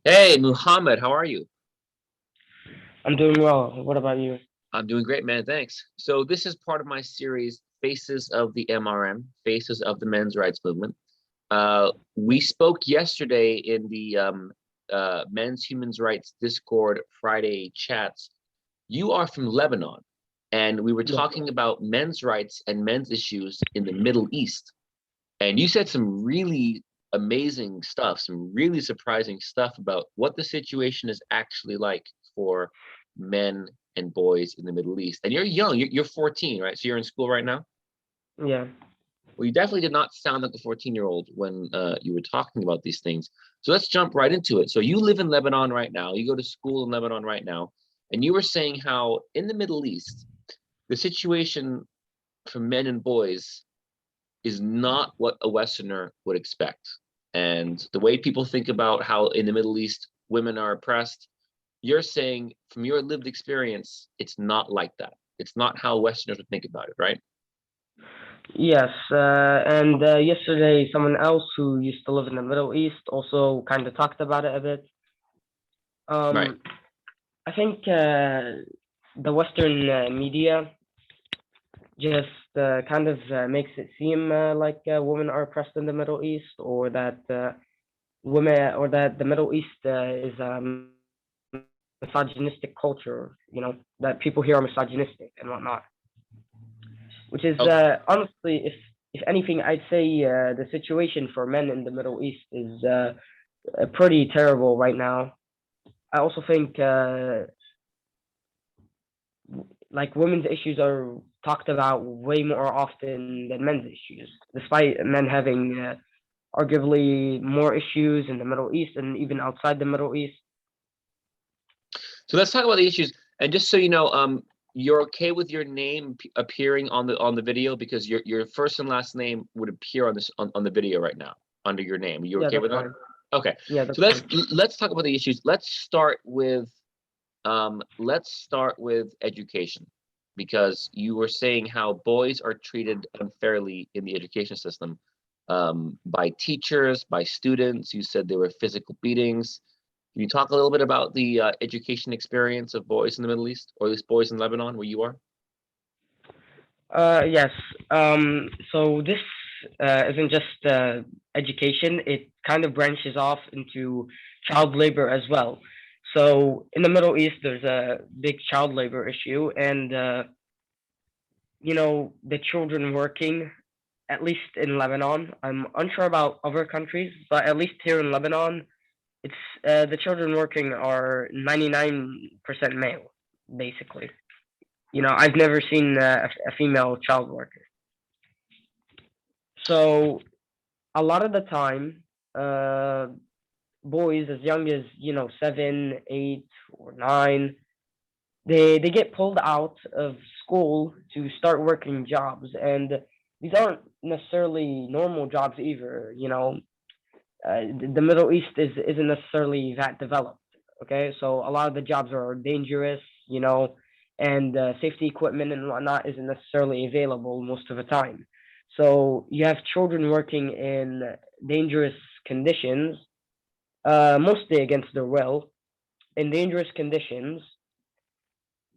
Hey, Muhammad, how are you? I'm doing well. What about you? I'm doing great, man. Thanks. So this is part of my series, Faces of the MRM, Faces of the Men's Rights Movement. We spoke yesterday in the Men's Human Rights Discord Friday chats. You are from Lebanon, and we were Yes. talking about men's rights and men's issues in the Middle East. And you said some really amazing stuff, some really surprising stuff about what the situation is actually like for men and boys in the Middle East. And you're young, you're 14, right? So you're in school right now? Yeah. Well, you definitely did not sound like a 14-year-old when you were talking about these things. So let's jump right into it. So you live in Lebanon right now, you go to school in Lebanon right now, and you were saying how in the Middle East, the situation for men and boys is not what a Westerner would expect. And the way people think about how in the Middle East women are oppressed, you're saying from your lived experience, it's not like that. It's not how Westerners would think about it, right? Yes. And yesterday, someone else who used to live in the Middle East also kind of talked about it a bit. Right. Um, I think the Western media just kind of makes it seem like women are oppressed in the Middle East, or that women, or that the Middle East is a misogynistic culture. That people here are misogynistic and whatnot. Which is Okay. honestly, if anything, I'd say the situation for men in the Middle East is pretty terrible right now. I also think like women's issues are talked about way more often than men's issues, despite men having arguably more issues in the Middle East and even outside the Middle East. So let's talk about the issues. And just so you know, you're okay with your name appearing on the video because your first and last name would appear on this on the video right now under your name. You're Yeah, okay that's with that? fine. Okay. Yeah, So that's let's fine. let's talk about the issues. Let's start with education, because you were saying how boys are treated unfairly in the education system, by teachers, by students. You said there were physical beatings. Can you talk a little bit about the education experience of boys in the Middle East, or at least boys in Lebanon, where you are? Yes. So this isn't just education. It kind of branches off into child labor as well. So in the Middle East, there's a big child labor issue, and the children working, at least in Lebanon. I'm unsure about other countries, but at least here in Lebanon, it's the children working are 99% male, basically. I've never seen a female child worker. So a lot of the time, uh, boys as young as 7, 8, or 9, they get pulled out of school to start working jobs, and these aren't necessarily normal jobs either. The Middle East isn't necessarily that developed. Okay, so a lot of the jobs are dangerous, and safety equipment and whatnot isn't necessarily available most of the time. So you have children working in dangerous conditions, mostly against their will, in dangerous conditions,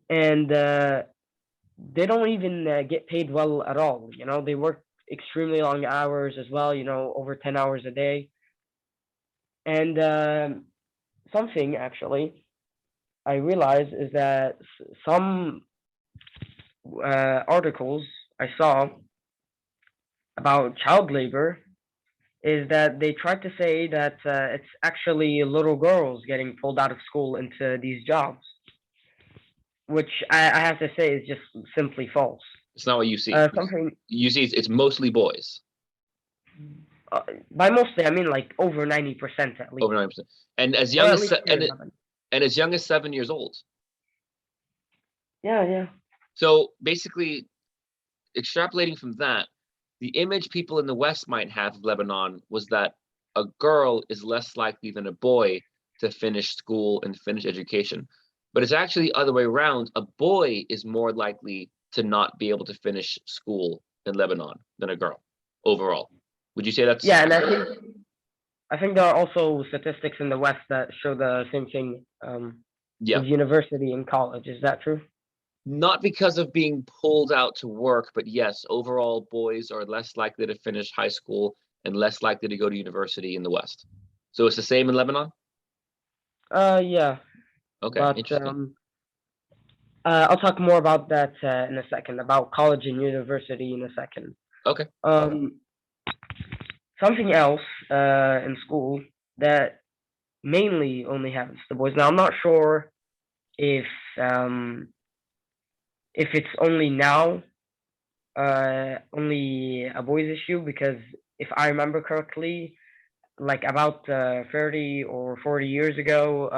and they don't even get paid well at all. They work extremely long hours as well. Over 10 hours a day, and something actually I realized is that some articles I saw about child labor is that they tried to say that it's actually little girls getting pulled out of school into these jobs, which I have to say is just simply false. It's not what you see. Something You see, it's mostly boys, uh, by mostly I mean like over 90% at over least, 90%, and as or young at as least here in Lebanon. and as young as 7 years old. Yeah, yeah. So basically, extrapolating from that, the image people in the West might have of Lebanon was that a girl is less likely than a boy to finish school and finish education. But it's actually the other way around. A boy is more likely to not be able to finish school in Lebanon than a girl overall. Would you say that's Yeah, and I think accurate? I think there are also statistics in the West that show the same thing Yeah. with university and college. Is that true? Not because of being pulled out to work, but yes, overall, boys are less likely to finish high school and less likely to go to university in the West. So it's the same in Lebanon? Yeah, Okay, but interesting. I'll talk more about that in a second, about college and university in a second. Okay. Um, Something else in school that mainly only happens to boys. Now, I'm not sure if um, if it's only now only a boys issue, because if I remember correctly, like about 30 or 40 years ago,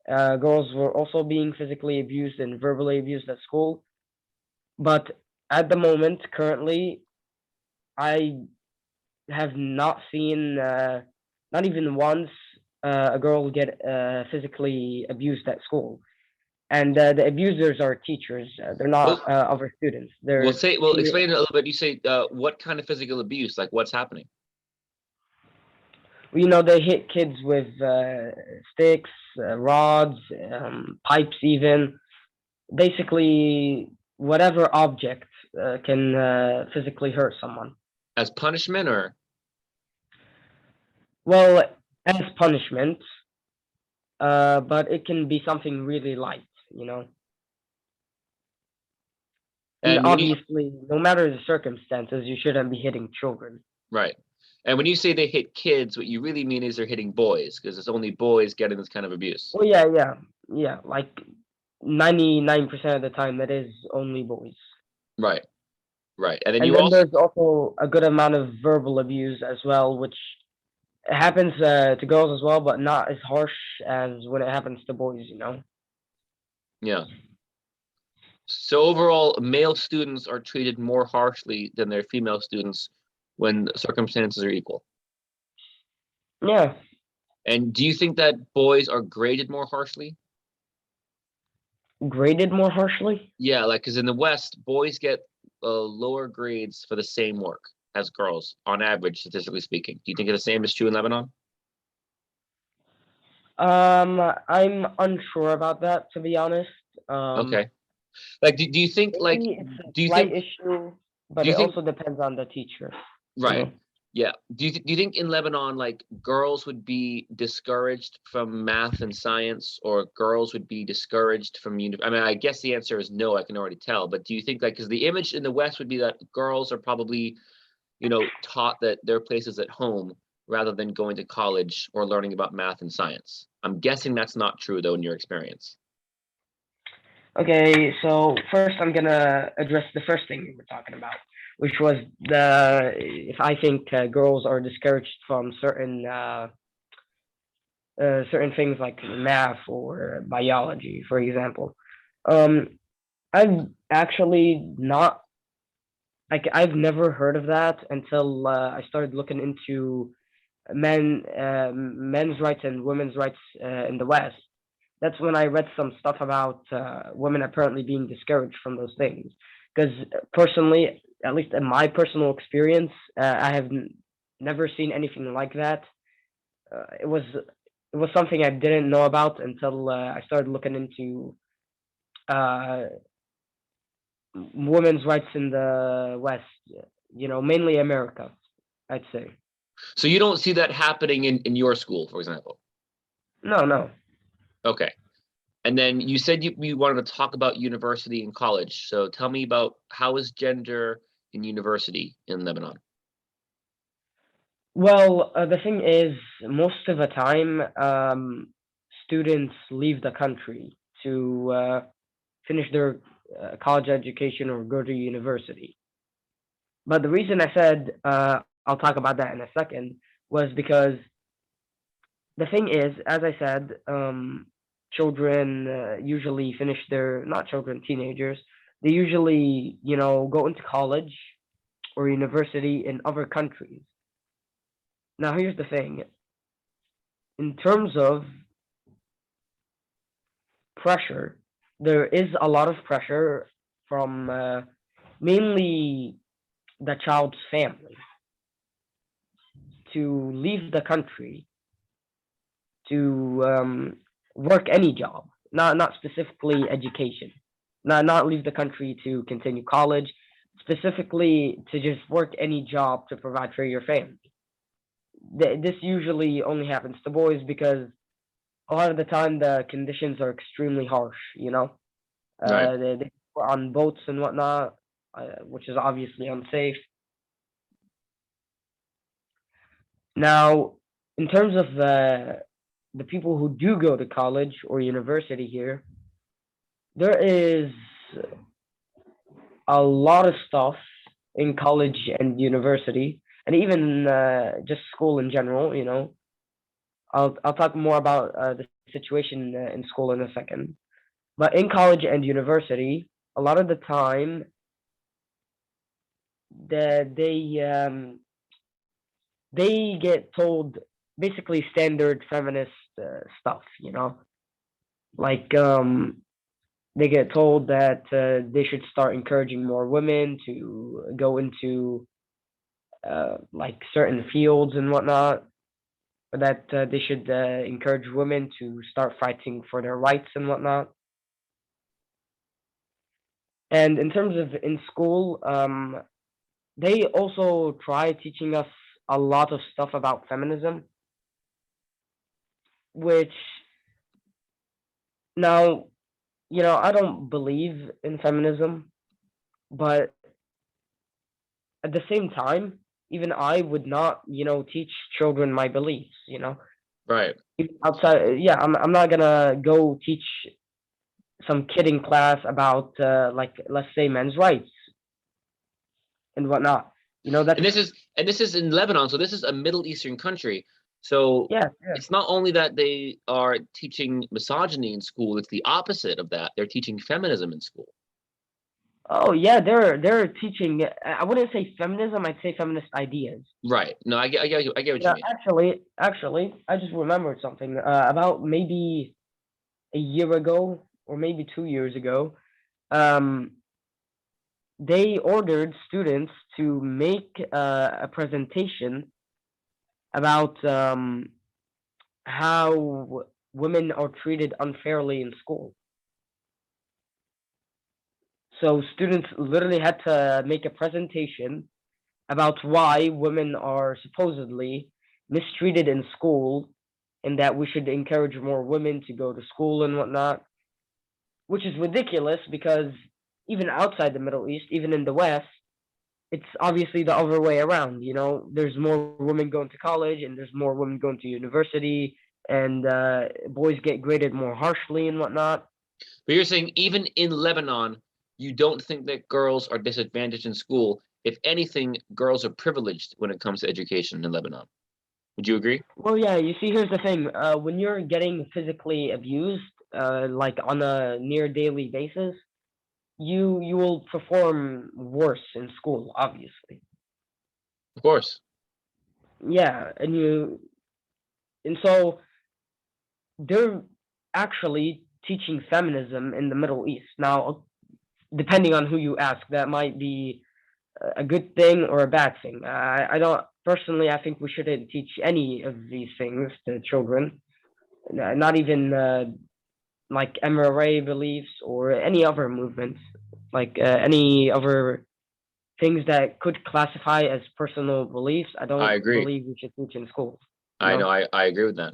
girls were also being physically abused and verbally abused at school. But at the moment, currently, I have not seen, not even once, a girl get physically abused at school. And the abusers are teachers. They're not Well, other students. They're explain it a little bit. You say what kind of physical abuse? Like what's happening? they hit kids with sticks, rods, pipes, even basically whatever object can physically hurt someone. As punishment or Well, as punishment, but it can be something really light. And and when you obviously, no matter the circumstances, you shouldn't be hitting children. right. And when you say they hit kids, what you really mean is they're hitting boys because it's only boys getting this kind of abuse. Well, yeah, yeah, yeah. Like 99% of the time, that is only boys. Right. Right. And then And you then also there's also a good amount of verbal abuse as well, which happens to girls as well, but not as harsh as when it happens to boys. yeah. So overall, male students are treated more harshly than their female students when circumstances are equal. Yeah, And do you think that boys are graded more harshly? graded more harshly. Yeah, like because in the West, boys get lower grades for the same work as girls on average, statistically speaking. Do you think the same is true in Lebanon? I'm unsure about that, to be honest. Um, Okay. Like, do you think like Maybe it's a do you slight think issue, do but you it think also depends on the teacher, you right? know. Yeah. Do you think in Lebanon like girls would be discouraged from math and science, or girls would be discouraged from I mean, I guess the answer is no. I can already tell. But do you think like because the image in the West would be that girls are probably taught that their place is at home rather than going to college or learning about math and science. I'm guessing that's not true though in your experience. Okay, so first I'm gonna address the first thing we were talking about, which was the if I think girls are discouraged from certain things like math or biology, for example. Um, I've actually not like I've never heard of that until I started looking into men's rights and women's rights in the West. That's when I read some stuff about women apparently being discouraged from those things. Because personally, at least in my personal experience, I have never seen anything like that. It was something I didn't know about until I started looking into uh, women's rights in the West. Mainly America, I'd say. So you don't see that happening in your school, for example. No, no. Okay. And then you said you wanted to talk about university and college. So tell me about how is gender in university in Lebanon? Well, the thing is, most of the time, students leave the country to finish their college education or go to university. But the reason I said I'll talk about that in a second was because the thing is, as I said, children usually finish their, not children, teenagers, they usually, go into college or university in other countries. Now, here's the thing. In terms of pressure, there is a lot of pressure from mainly the child's family to leave the country to work any job, not specifically education, not leave the country to continue college, specifically to just work any job to provide for your family. This usually only happens to boys because a lot of the time the conditions are extremely harsh. Right. They were on boats and whatnot, which is obviously unsafe. Now, in terms of the people who do go to college or university here, there is a lot of stuff in college and university, and even just school in general. I'll talk more about the situation in school in a second. But in college and university, a lot of the time, they get told basically standard feminist stuff. Like they get told that they should start encouraging more women to go into like certain fields and whatnot, or that they should encourage women to start fighting for their rights and whatnot. And in terms of in school, they also try teaching us a lot of stuff about feminism, which now, I don't believe in feminism, but at the same time, even I would not, teach children my beliefs, Right. Even outside, yeah, I'm not gonna go teach some kid in class about, like, let's say men's rights and whatnot. That's, And this is in Lebanon, so this is a Middle Eastern country. So yeah, yeah. it's not only that they are teaching misogyny in school, it's the opposite of that. They're teaching feminism in school. Oh yeah, they're teaching. I wouldn't say feminism. I'd say feminist ideas. Right. No, I get what you Yeah, mean. actually, I just remembered something. About maybe a year ago or maybe 2 years ago, um, they ordered students to make a presentation about how women are treated unfairly in school. So students literally had to make a presentation about why women are supposedly mistreated in school and that we should encourage more women to go to school and whatnot, which is ridiculous because even outside the Middle East, even in the West, it's obviously the other way around. There's more women going to college and there's more women going to university, and boys get graded more harshly and whatnot. But you're saying even in Lebanon, you don't think that girls are disadvantaged in school. If anything, girls are privileged when it comes to education in Lebanon. Would you agree? Well, yeah, you see, here's the thing. When you're getting physically abused, like on a near daily basis, you will perform worse in school, obviously. Of course. Yeah, and so they're actually teaching feminism in the Middle East. Now, depending on who you ask, that might be a good thing or a bad thing. I don't personally. I think we shouldn't teach any of these things to children, not even like MRA beliefs or any other movements, like any other things that could classify as personal beliefs. I I don't agree. believe we should teach in schools. I know. I agree with that.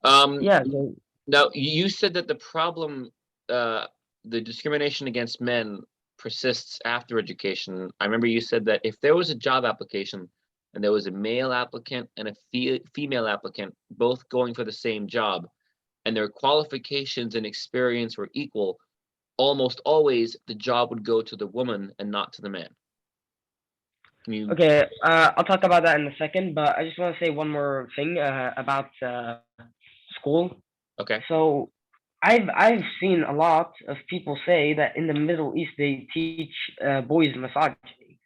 Um, Yeah. So, Now, you said that the problem, the discrimination against men persists after education. I remember you said that if there was a job application and there was a male applicant and a female applicant both going for the same job and their qualifications and experience were equal, almost always the job would go to the woman and not to the man. Can you? okay, I'll talk about that in a second, but I just want to say one more thing about school. Okay. So I've seen a lot of people say that in the Middle East they teach boys misogyny,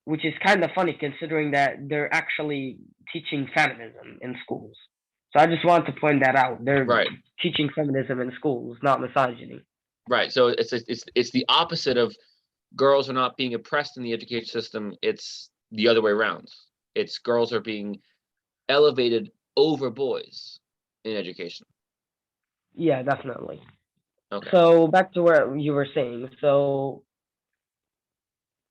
which is kind of funny considering that they're actually teaching feminism in schools. So I just want to point that out. They're Right. teaching feminism in schools, not misogyny. Right. So it's the opposite of girls are not being oppressed in the education system. It's the other way around. It's girls are being elevated over boys in education. Yeah, definitely. Okay. So back to where you were saying. So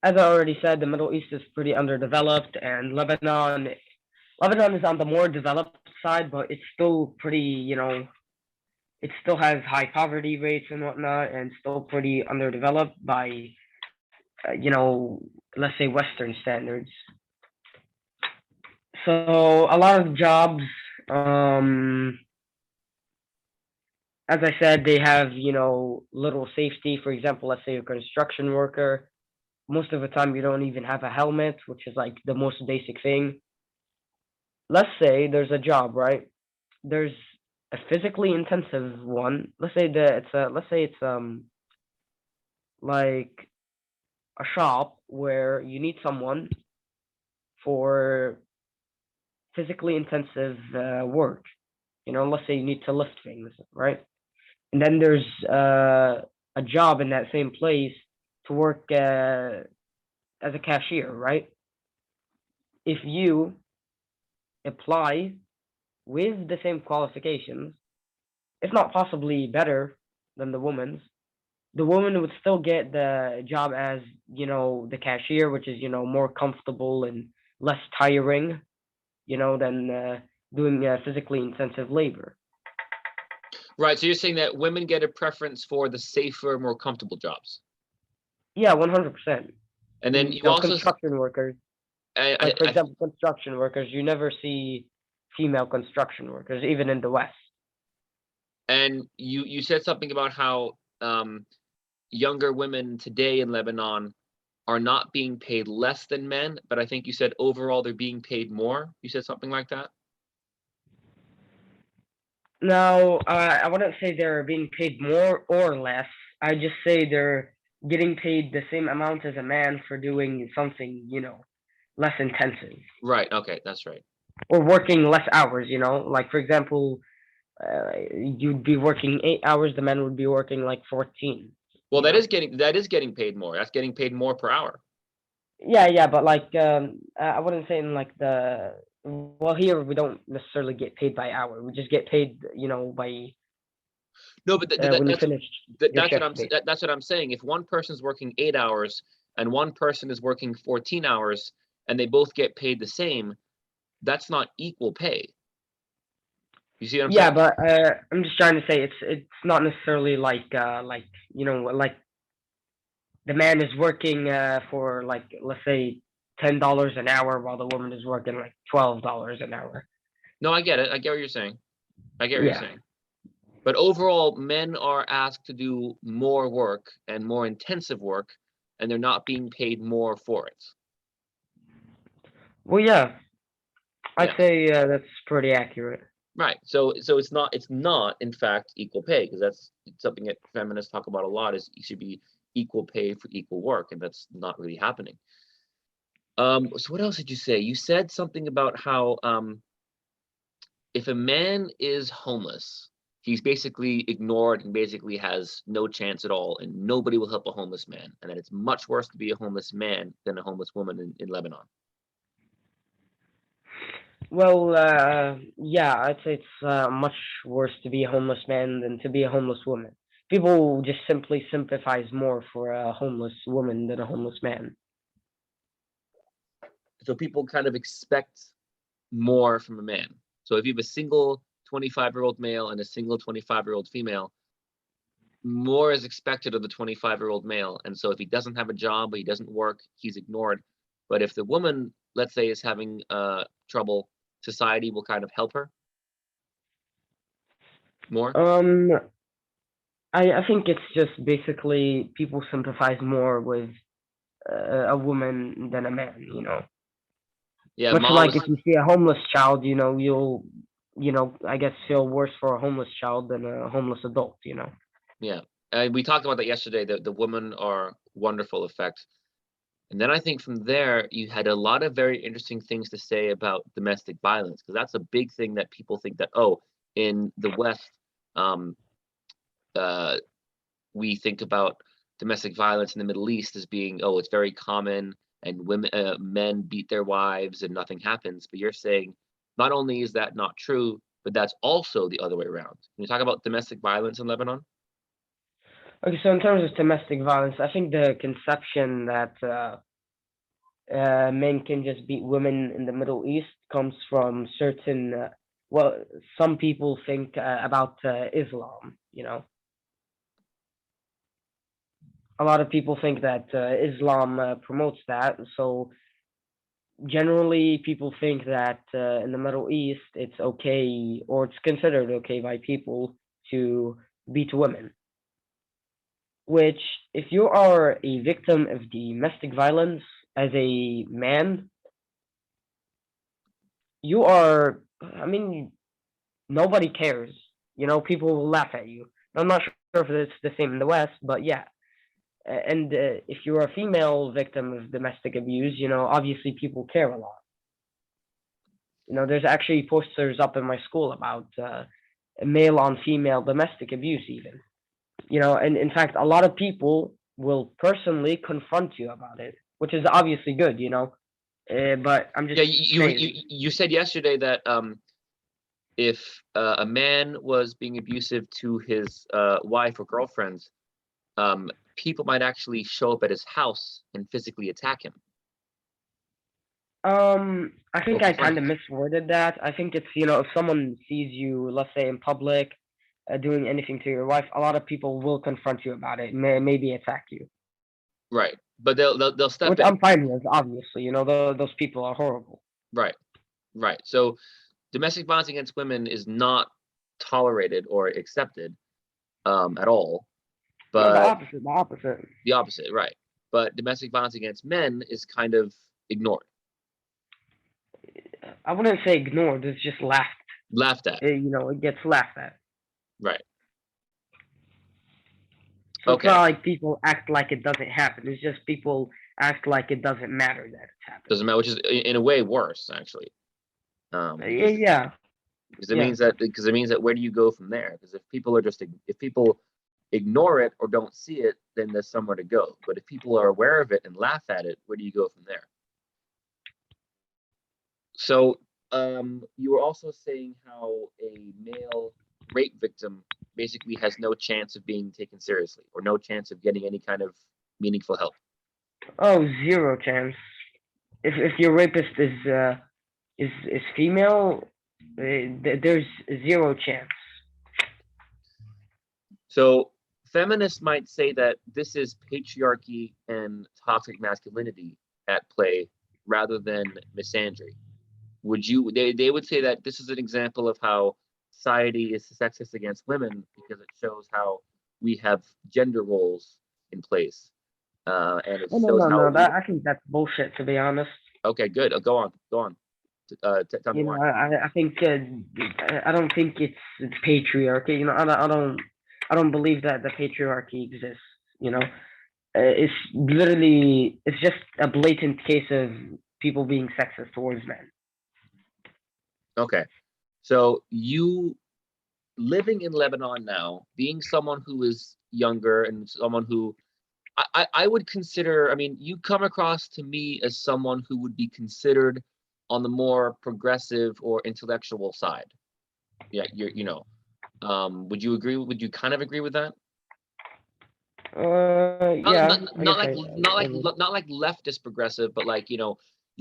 as I already said, the Middle East is pretty underdeveloped, and Lebanon is on the more developed side, but it's still pretty, it still has high poverty rates and whatnot, and still pretty underdeveloped by, let's say Western standards. So a lot of jobs, um, as I said, they have, little safety. For example, let's say a construction worker. Most of the time, you don't even have a helmet, which is like the most basic thing. Let's say there's a job, right? There's a physically intensive one. Let's say it's like a shop where you need someone for physically intensive work. Let's say you need to lift things, right? And then there's a job in that same place to work as a cashier, right? If you apply with the same qualifications, if not possibly better than the woman would still get the job as, the cashier, which is, more comfortable and less tiring, than doing physically intensive labor. Right. So you're saying that women get a preference for the safer, more comfortable jobs. Yeah, 100%. And then you also, Construction workers, like for example, construction workers, you never see female construction workers, even in the West. and you said something about how younger women today in Lebanon are not being paid less than men, but I think you said overall they're being paid more. You said something like that. Now, I wouldn't say they're being paid more or less. I just say they're getting paid the same amount as a man for doing something, less intensive, Right. Okay, that's right. or working less hours. Like for example, you'd be working 8 hours, the man would be working like 14. Well, You know? that is getting paid more. That's getting paid more per hour. Yeah, but like I wouldn't say in like the well, here we don't necessarily get paid by hour. We just get paid, by No, but when you finish your that's what shift, I'm basically. that's what I'm saying. If one person's working 8 hours and one person is working 14 hours and they both get paid the same, that's not equal pay. You see what I'm Yeah, saying? but I'm just trying to say it's not necessarily like like the man is working for like let's say $10 an hour while the woman is working like $12 an hour. No, I get it. I get what you're saying. I get what you're Yeah. saying. But overall, men are asked to do more work and more intensive work, and they're not being paid more for it. Well, yeah, I'd Yeah, say that's pretty accurate. right. So it's not in fact equal pay, because that's something that feminists talk about a lot, is it should be equal pay for equal work, and that's not really happening. So what else did you say? You said something about how if a man is homeless, he's basically ignored and basically has no chance at all, and nobody will help a homeless man, and that it's much worse to be a homeless man than a homeless woman in Lebanon. Well, yeah, I'd say it's much worse to be a homeless man than to be a homeless woman. People just simply sympathize more for a homeless woman than a homeless man. So people kind of expect more from a man. So if you have a single 25-year-old male and a single 25-year-old female, more is expected of the 25-year-old male. And so if he doesn't have a job, or he doesn't work, he's ignored. But if the woman, let's say, is having trouble, society will kind of help her more. Um, I think it's just basically people sympathize more with a woman than a man. Yeah, Much Ma like was, if you see a homeless child, you'll, I guess feel worse for a homeless child than a homeless adult. yeah. And we talked about that yesterday, that the women are wonderful effect. And then I think from there, you had a lot of very interesting things to say about domestic violence, because that's a big thing that people think that, oh, in the West, um, uh, we think about domestic violence in the Middle East as being, oh, it's very common. and men beat their wives and nothing happens. But you're saying not only is that not true, but that's also the other way around. Can you talk about domestic violence in Lebanon? Okay, so in terms of domestic violence, I think the conception that men can just beat women in the Middle East comes from certain, well, some people think about Islam, you know. A lot of people think that Islam promotes that. So generally, people think that in the Middle East, it's okay or it's considered okay by people to beat women. Which, if you are a victim of domestic violence as a man, you are, I mean, nobody cares. You know, people will laugh at you. I'm not sure if it's the same in the West, but yeah. And if you're a female victim of domestic abuse, you know, obviously people care a lot. You know, there's actually posters up in my school about male on female domestic abuse, even. You know, and in fact, a lot of people will personally confront you about it, which is obviously good, you know. But I'm just Yeah, saying. you said yesterday that if a man was being abusive to his wife or girlfriends, people might actually show up at his house and physically attack him I or think I confront kind him. of misworded that. I think it's, you know, if someone sees you, let's say in public, doing anything to your wife, a lot of people will confront you about it, maybe attack you, Right, but they'll step which in. I'm fine with, obviously. You know, those people are horrible. Right, right. So domestic violence against women is not tolerated or accepted at all, No, but the opposite. the opposite, right? But domestic violence against men is kind of ignored, I wouldn't say ignored. It's just laughed. laughed at. You know, it gets laughed at. Right. So it's Okay. not like people act like it doesn't happen. It's just people act like it doesn't matter that it's happened. Doesn't matter, which is in a way worse actually, Yeah, because yeah, because yeah. it means that where do you go from there? Because if people ignore it or don't see it, then there's somewhere to go. But if people are aware of it and laugh at it, where do you go from there? So you were also saying how a male rape victim basically has no chance of being taken seriously or no chance of getting any kind of meaningful help. Oh, zero chance. If your rapist is female, there's zero chance. So feminists might say that this is patriarchy and toxic masculinity at play rather than misandry. They would say that this is an example of how society is sexist against women because it shows how we have gender roles in place, and it Oh, no, shows no, how no. That I think that's bullshit. To be honest, okay, good. Go on. Tell me you know, why. I think I don't think it's patriarchy. You know, I don't believe that the patriarchy exists. You know, it's literally it's just a blatant case of people being sexist towards men. Okay, so you living in Lebanon now, being someone who is younger and someone who I would consider, I mean, you come across to me as someone who would be considered on the more progressive or intellectual side. Yeah, would you agree? Would you kind of agree with that? Yeah, I guess I would. Not like leftist progressive, but like, you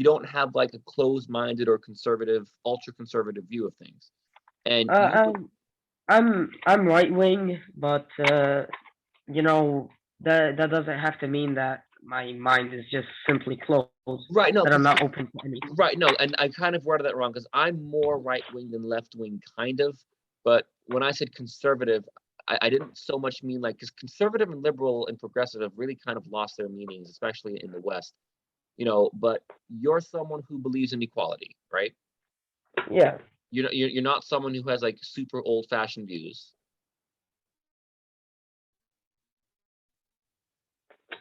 don't have like a closed-minded or conservative, ultra conservative view of things. And Uh, you I'm I'm right wing, but you know that doesn't have to mean that my mind is just simply closed, right, no, that I'm because not open to anything. right, no, and I kind of worded that wrong because I'm more right wing than left wing, kind of. But when I said conservative, I didn't so much mean like because conservative and liberal and progressive have really kind of lost their meanings, especially in the West. But you're someone who believes in equality, right? Yeah. You're not someone who has like super old-fashioned views,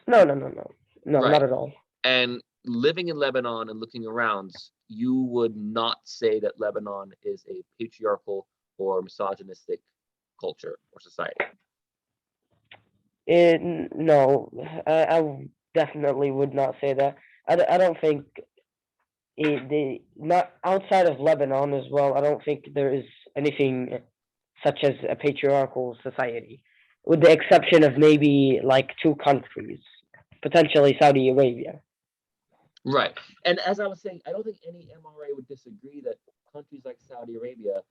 No, no, no, no, no, right? not at all. And living in Lebanon and looking around, you would not say that Lebanon is a patriarchal or misogynistic culture or society. No, I definitely would not say that. I don't think not outside of Lebanon as well. I don't think there is anything such as a patriarchal society, with the exception of maybe like two countries, potentially Saudi Arabia. Right. And as I was saying, I don't think any MRA would disagree that countries like Saudi Arabia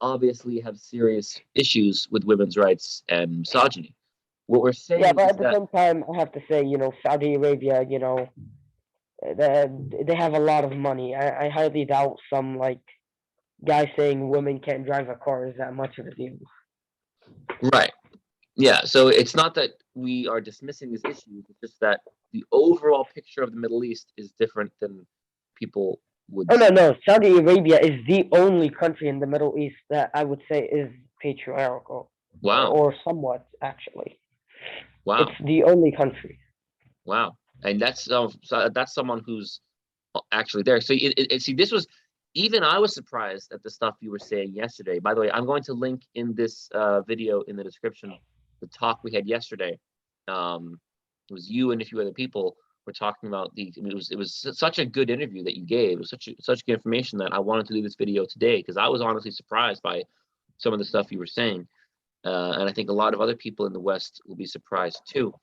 obviously have serious issues with women's rights and misogyny. What we're Yeah, saying but is at the that, same time, I have to say, Saudi Arabia, they have a lot of money. I highly doubt some like guy saying women can't drive a car is that much of a deal. right. Yeah. So it's not that we are dismissing these issues, it's just that the overall picture of the Middle East is different than people would Oh no, see. no. Saudi Arabia is the only country in the Middle East that I would say is patriarchal, Wow. or somewhat actually. It's Wow. the only country. Wow. And that's someone who's actually there. So see, this was even I was surprised at the stuff you were saying yesterday. By the way, I'm going to link in this video in the description the talk we had yesterday. It was you and a few other people were talking about it was such a good interview that you gave. It was such good information that I wanted to do this video today because I was honestly surprised by some of the stuff you were saying, and I think a lot of other people in the West will be surprised too.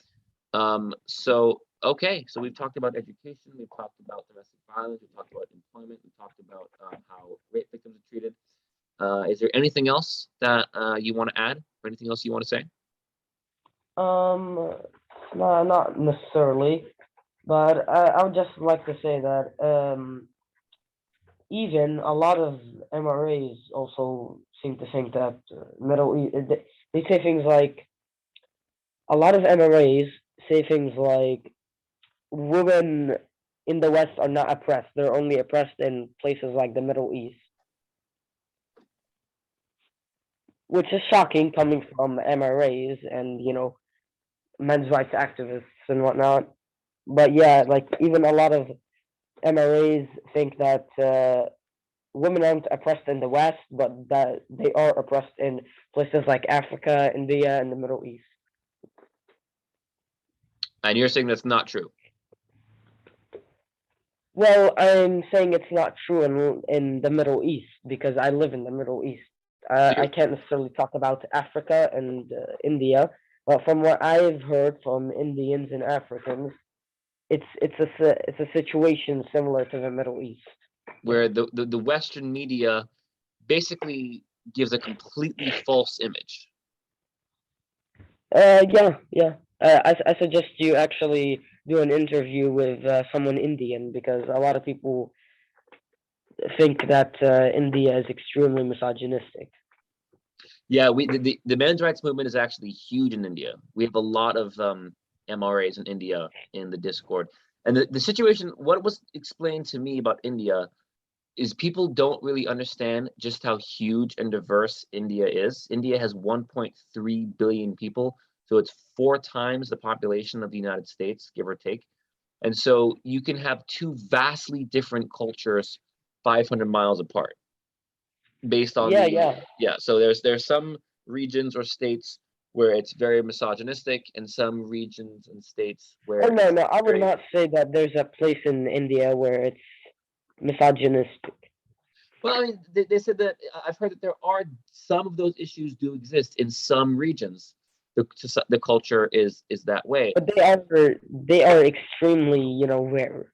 So okay, so we've talked about education, we've talked about domestic violence, we've talked about employment, we've talked about how rape victims are treated. Is there anything else that you want to add, or anything else you want to say? Um, no, not necessarily, but I would just like to say that even a lot of MRAs also seem to think that Middle East. They say things like a lot of MRAs say things like women in the West are not oppressed. They're only oppressed in places like the Middle East, which is shocking coming from MRAs and men's rights activists and whatnot. But yeah, like even a lot of MRAs think that women aren't oppressed in the West, but that they are oppressed in places like Africa, India, and the Middle East. And you're saying that's not true. Well, I'm saying it's not true in the Middle East because I live in the Middle East. So I can't necessarily talk about Africa and India, but from what I've heard from Indians and Africans, it's a situation similar to the Middle East. where the Western media basically gives a completely false image. Yeah. I suggest you actually do an interview with someone Indian because a lot of people think that India is extremely misogynistic. Yeah, the men's rights movement is actually huge in India. We have a lot of MRAs in India in the Discord. And the situation, what was explained to me about India is people don't really understand just how huge and diverse India is. India has 1.3 billion people, so it's 4 times the population of the United States, give or take. And so you can have two vastly different cultures 500 miles apart based on Yeah, the yeah. yeah. So there's some regions or states where it's very misogynistic, and some regions and states where Oh no, it's no, I would very not say that there's a place in India where it's misogynistic. well. I mean, they said that I've heard that there are some of those issues do exist in some regions. The culture is that way. But they are extremely, rare.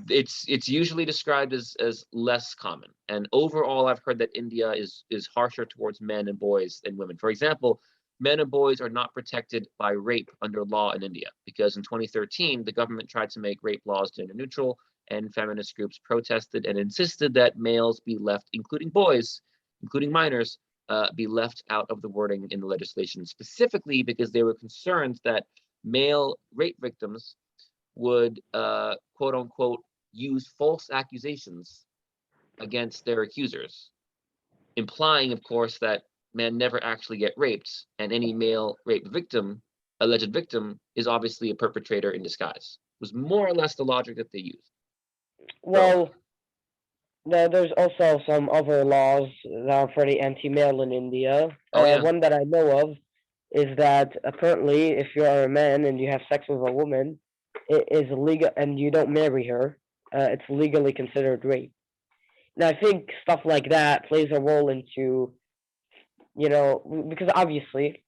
It's usually described as less common, and overall I've heard that India is harsher towards men and boys than women. For example, men and boys are not protected by rape under law in India because in 2013 the government tried to make rape laws gender neutral, and feminist groups protested and insisted that males be left, including boys, including minors, be left out of the wording in the legislation, specifically because they were concerned that male rape victims would quote unquote use false accusations against their accusers, implying, of course, that men never actually get raped, and any male rape victim, alleged victim, is obviously a perpetrator in disguise. It was more or less the logic that they used. So, Well, there's also some other laws that are pretty anti-male in India. oh yeah, One that I know of is that apparently, if you are a man and you have sex with a woman, is legal and you don't marry her, it's legally considered rape. And I think stuff like that plays a role into, because obviously,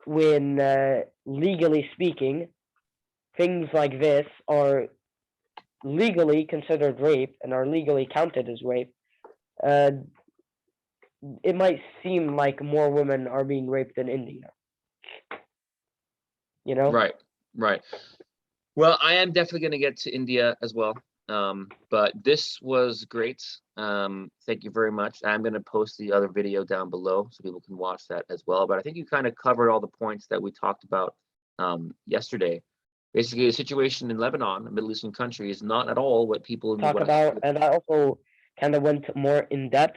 when legally speaking, things like this are legally considered rape and are legally counted as rape. Uh, it might seem like more women are being raped in India. Right, right. Well, I am definitely going to get to India as well. But this was great. Thank you very much. I'm going to post the other video down below so people can watch that as well. But I think you kind of covered all the points that we talked about yesterday. Basically, the situation in Lebanon, a Middle Eastern country, is not at all what people in the Talk West about, and I also kind of went more in depth